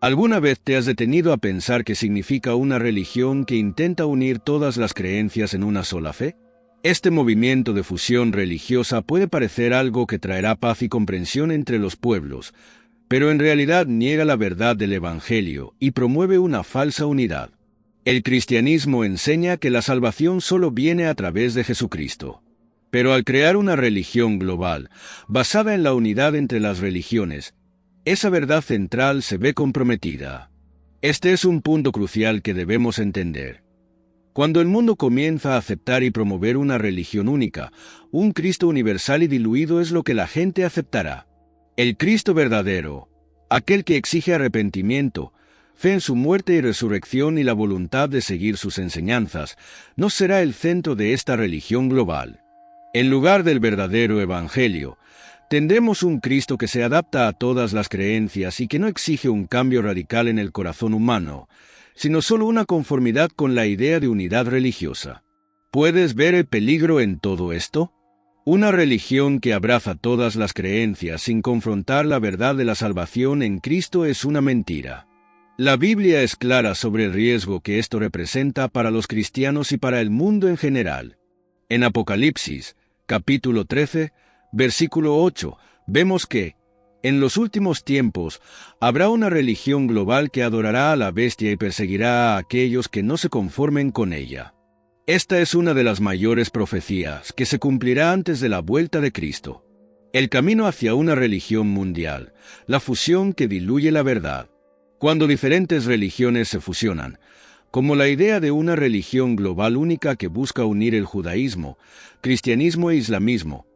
¿Alguna vez te has detenido a pensar qué significa una religión que intenta unir todas las creencias en una sola fe? Este movimiento de fusión religiosa puede parecer algo que traerá paz y comprensión entre los pueblos, pero en realidad niega la verdad del Evangelio y promueve una falsa unidad. El cristianismo enseña que la salvación solo viene a través de Jesucristo. Pero al crear una religión global, basada en la unidad entre las religiones, esa verdad central se ve comprometida. Este es un punto crucial que debemos entender. Cuando el mundo comienza a aceptar y promover una religión única, un Cristo universal y diluido es lo que la gente aceptará. El Cristo verdadero, aquel que exige arrepentimiento, fe en su muerte y resurrección y la voluntad de seguir sus enseñanzas, no será el centro de esta religión global. En lugar del verdadero Evangelio, tendremos un Cristo que se adapta a todas las creencias y que no exige un cambio radical en el corazón humano, sino solo una conformidad con la idea de unidad religiosa. ¿Puedes ver el peligro en todo esto? Una religión que abraza todas las creencias sin confrontar la verdad de la salvación en Cristo es una mentira. La Biblia es clara sobre el riesgo que esto representa para los cristianos y para el mundo en general. En Apocalipsis, capítulo 13, versículo 8, vemos que, en los últimos tiempos, habrá una religión global que adorará a la bestia y perseguirá a aquellos que no se conformen con ella. Esta es una de las mayores profecías que se cumplirá antes de la vuelta de Cristo. El camino hacia una religión mundial, la fusión que diluye la verdad. Cuando diferentes religiones se fusionan, como la idea de una religión global única que busca unir el judaísmo, cristianismo e islamismo,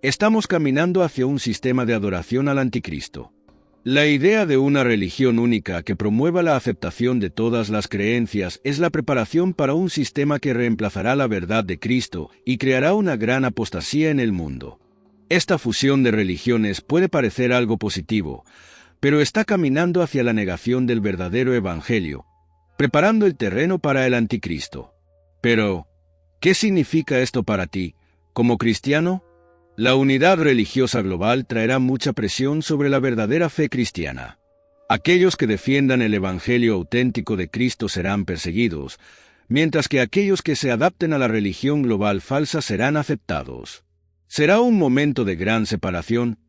estamos caminando hacia un sistema de adoración al anticristo. La idea de una religión única que promueva la aceptación de todas las creencias es la preparación para un sistema que reemplazará la verdad de Cristo y creará una gran apostasía en el mundo. Esta fusión de religiones puede parecer algo positivo, pero está caminando hacia la negación del verdadero evangelio, preparando el terreno para el anticristo. Pero, ¿qué significa esto para ti, como cristiano? La unidad religiosa global traerá mucha presión sobre la verdadera fe cristiana. Aquellos que defiendan el evangelio auténtico de Cristo serán perseguidos, mientras que aquellos que se adapten a la religión global falsa serán aceptados. Será un momento de gran separación,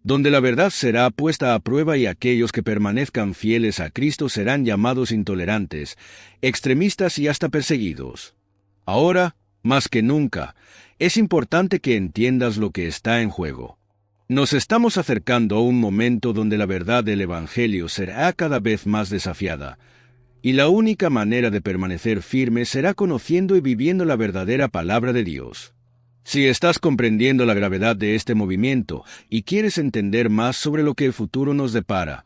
donde la verdad será puesta a prueba y aquellos que permanezcan fieles a Cristo serán llamados intolerantes, extremistas y hasta perseguidos. Ahora, más que nunca, es importante que entiendas lo que está en juego. Nos estamos acercando a un momento donde la verdad del Evangelio será cada vez más desafiada, y la única manera de permanecer firme será conociendo y viviendo la verdadera palabra de Dios. Si estás comprendiendo la gravedad de este movimiento y quieres entender más sobre lo que el futuro nos depara,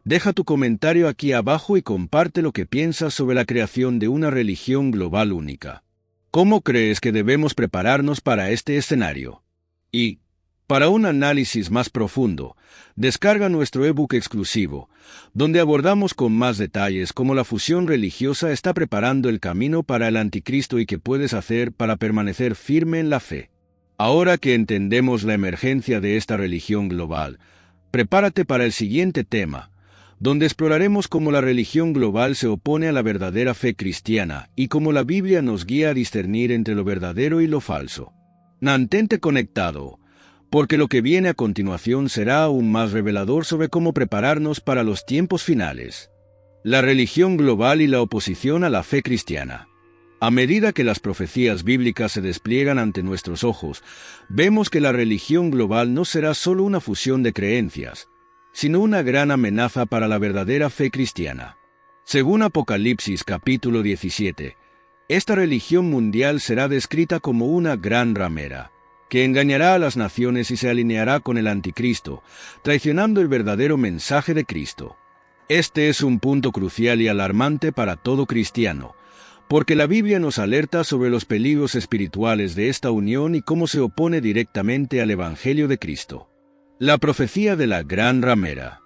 deja tu comentario aquí abajo y comparte lo que piensas sobre la creación de una religión global única. ¿Cómo crees que debemos prepararnos para este escenario? Y, para un análisis más profundo, descarga nuestro ebook exclusivo, donde abordamos con más detalles cómo la fusión religiosa está preparando el camino para el anticristo y qué puedes hacer para permanecer firme en la fe. Ahora que entendemos la emergencia de esta religión global, prepárate para el siguiente tema, donde exploraremos cómo la religión global se opone a la verdadera fe cristiana y cómo la Biblia nos guía a discernir entre lo verdadero y lo falso. Mantente conectado, porque lo que viene a continuación será aún más revelador sobre cómo prepararnos para los tiempos finales. La religión global y la oposición a la fe cristiana. A medida que las profecías bíblicas se despliegan ante nuestros ojos, vemos que la religión global no será solo una fusión de creencias, sino una gran amenaza para la verdadera fe cristiana. Según Apocalipsis capítulo 17, esta religión mundial será descrita como una gran ramera, que engañará a las naciones y se alineará con el anticristo, traicionando el verdadero mensaje de Cristo. Este es un punto crucial y alarmante para todo cristiano, porque la Biblia nos alerta sobre los peligros espirituales de esta unión y cómo se opone directamente al Evangelio de Cristo. La profecía de la gran ramera.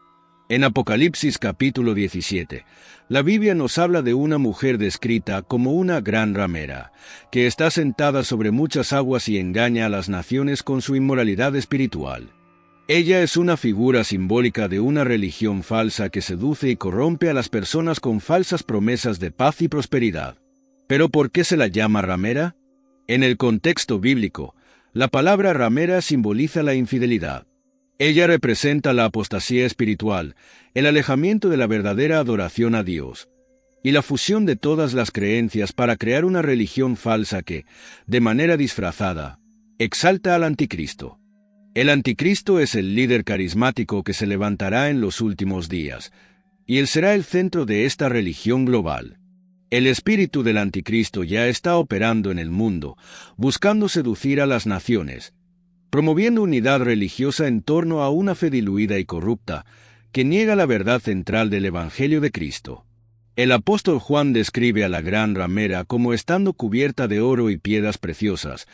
En Apocalipsis capítulo 17, la Biblia nos habla de una mujer descrita como una gran ramera, que está sentada sobre muchas aguas y engaña a las naciones con su inmoralidad espiritual. Ella es una figura simbólica de una religión falsa que seduce y corrompe a las personas con falsas promesas de paz y prosperidad. ¿Pero por qué se la llama ramera? En el contexto bíblico, la palabra ramera simboliza la infidelidad. Ella representa la apostasía espiritual, el alejamiento de la verdadera adoración a Dios. y la fusión de todas las creencias para crear una religión falsa que, de manera disfrazada, exalta al anticristo. El anticristo es el líder carismático que se levantará en los últimos días, y él será el centro de esta religión global. El espíritu del anticristo ya está operando en el mundo, buscando seducir a las naciones, promoviendo unidad religiosa en torno a una fe diluida y corrupta, que niega la verdad central del Evangelio de Cristo. El apóstol Juan describe a la gran ramera como estando cubierta de oro y piedras preciosas,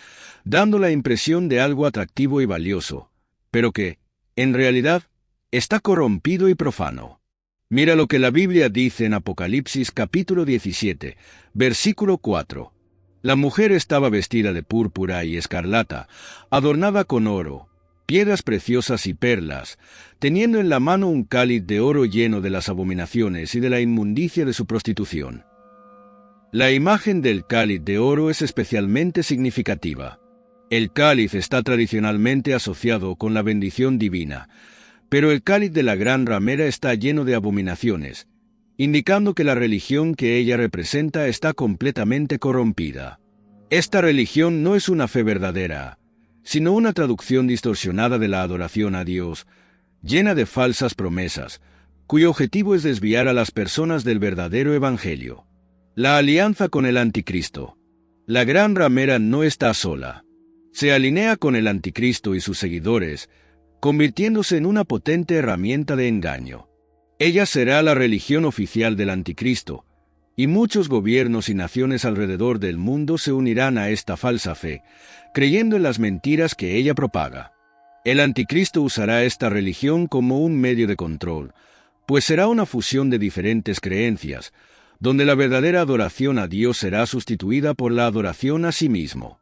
dando la impresión de algo atractivo y valioso, pero que, en realidad, está corrompido y profano. Mira lo que la Biblia dice en Apocalipsis capítulo 17, versículo 4. La mujer estaba vestida de púrpura y escarlata, adornada con oro, piedras preciosas y perlas, teniendo en la mano un cáliz de oro lleno de las abominaciones y de la inmundicia de su prostitución. La imagen del cáliz de oro es especialmente significativa. El cáliz está tradicionalmente asociado con la bendición divina, pero el cáliz de la gran ramera está lleno de abominaciones, indicando que la religión que ella representa está completamente corrompida. Esta religión no es una fe verdadera, sino una traducción distorsionada de la adoración a Dios, llena de falsas promesas, cuyo objetivo es desviar a las personas del verdadero evangelio. La alianza con el anticristo. La gran ramera no está sola. Se alinea con el anticristo y sus seguidores, convirtiéndose en una potente herramienta de engaño. Ella será la religión oficial del anticristo, y muchos gobiernos y naciones alrededor del mundo se unirán a esta falsa fe, creyendo en las mentiras que ella propaga. El anticristo usará esta religión como un medio de control, pues será una fusión de diferentes creencias, donde la verdadera adoración a Dios será sustituida por la adoración a sí mismo.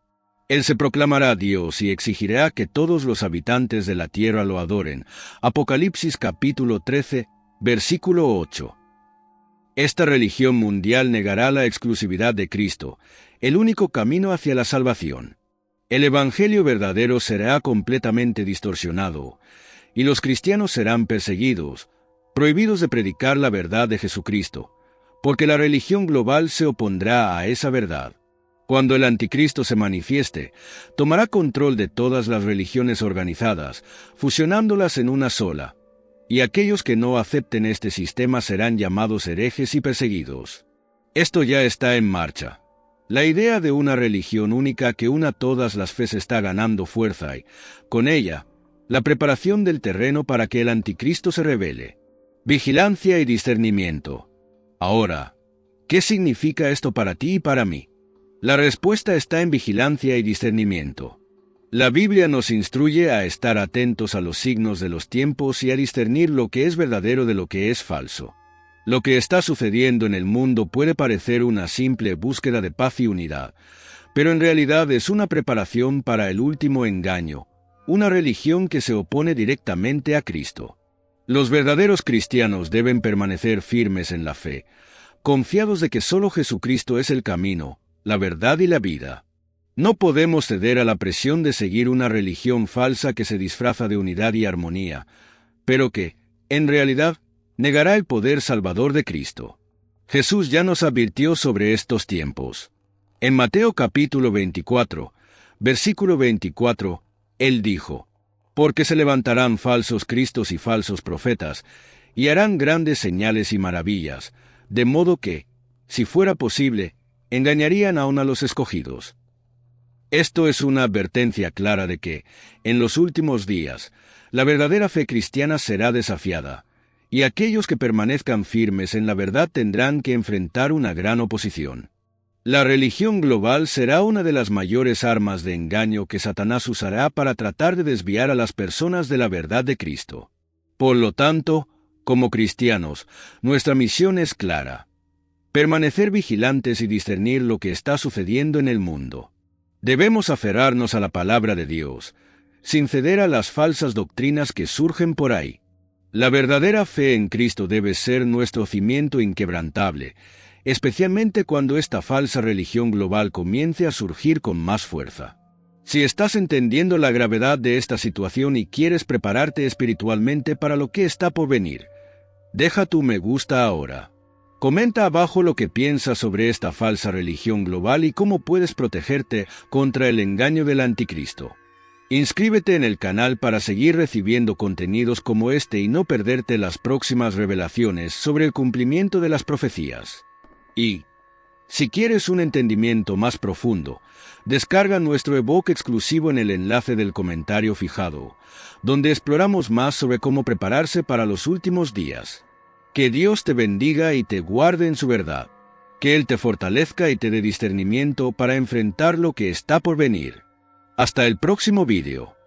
Él se proclamará Dios y exigirá que todos los habitantes de la tierra lo adoren. Apocalipsis capítulo 13, versículo 8. Esta religión mundial negará la exclusividad de Cristo, el único camino hacia la salvación. El evangelio verdadero será completamente distorsionado, y los cristianos serán perseguidos, prohibidos de predicar la verdad de Jesucristo, porque la religión global se opondrá a esa verdad. Cuando el anticristo se manifieste, tomará control de todas las religiones organizadas, fusionándolas en una sola, y aquellos que no acepten este sistema serán llamados herejes y perseguidos. Esto ya está en marcha. La idea de una religión única que una todas las fes está ganando fuerza y, con ella, la preparación del terreno para que el anticristo se revele. Vigilancia y discernimiento. Ahora, ¿qué significa esto para ti y para mí? La respuesta está en vigilancia y discernimiento. La Biblia nos instruye a estar atentos a los signos de los tiempos y a discernir lo que es verdadero de lo que es falso. Lo que está sucediendo en el mundo puede parecer una simple búsqueda de paz y unidad, pero en realidad es una preparación para el último engaño, una religión que se opone directamente a Cristo. Los verdaderos cristianos deben permanecer firmes en la fe, confiados de que solo Jesucristo es el camino, la verdad y la vida. No podemos ceder a la presión de seguir una religión falsa que se disfraza de unidad y armonía, pero que, en realidad, negará el poder salvador de Cristo. Jesús ya nos advirtió sobre estos tiempos. En Mateo capítulo 24, versículo 24, Él dijo: «Porque se levantarán falsos cristos y falsos profetas, y harán grandes señales y maravillas, de modo que, si fuera posible, engañarían aún a los escogidos». Esto es una advertencia clara de que, en los últimos días, la verdadera fe cristiana será desafiada, y aquellos que permanezcan firmes en la verdad tendrán que enfrentar una gran oposición. La religión global será una de las mayores armas de engaño que Satanás usará para tratar de desviar a las personas de la verdad de Cristo. Por lo tanto, como cristianos, nuestra misión es clara: permanecer vigilantes y discernir lo que está sucediendo en el mundo. Debemos aferrarnos a la palabra de Dios, sin ceder a las falsas doctrinas que surgen por ahí. La verdadera fe en Cristo debe ser nuestro cimiento inquebrantable, especialmente cuando esta falsa religión global comience a surgir con más fuerza. Si estás entendiendo la gravedad de esta situación y quieres prepararte espiritualmente para lo que está por venir, deja tu me gusta ahora. Comenta abajo lo que piensas sobre esta falsa religión global y cómo puedes protegerte contra el engaño del anticristo. Inscríbete en el canal para seguir recibiendo contenidos como este y no perderte las próximas revelaciones sobre el cumplimiento de las profecías. Y, si quieres un entendimiento más profundo, descarga nuestro ebook exclusivo en el enlace del comentario fijado, donde exploramos más sobre cómo prepararse para los últimos días. Que Dios te bendiga y te guarde en su verdad. Que Él te fortalezca y te dé discernimiento para enfrentar lo que está por venir. Hasta el próximo vídeo.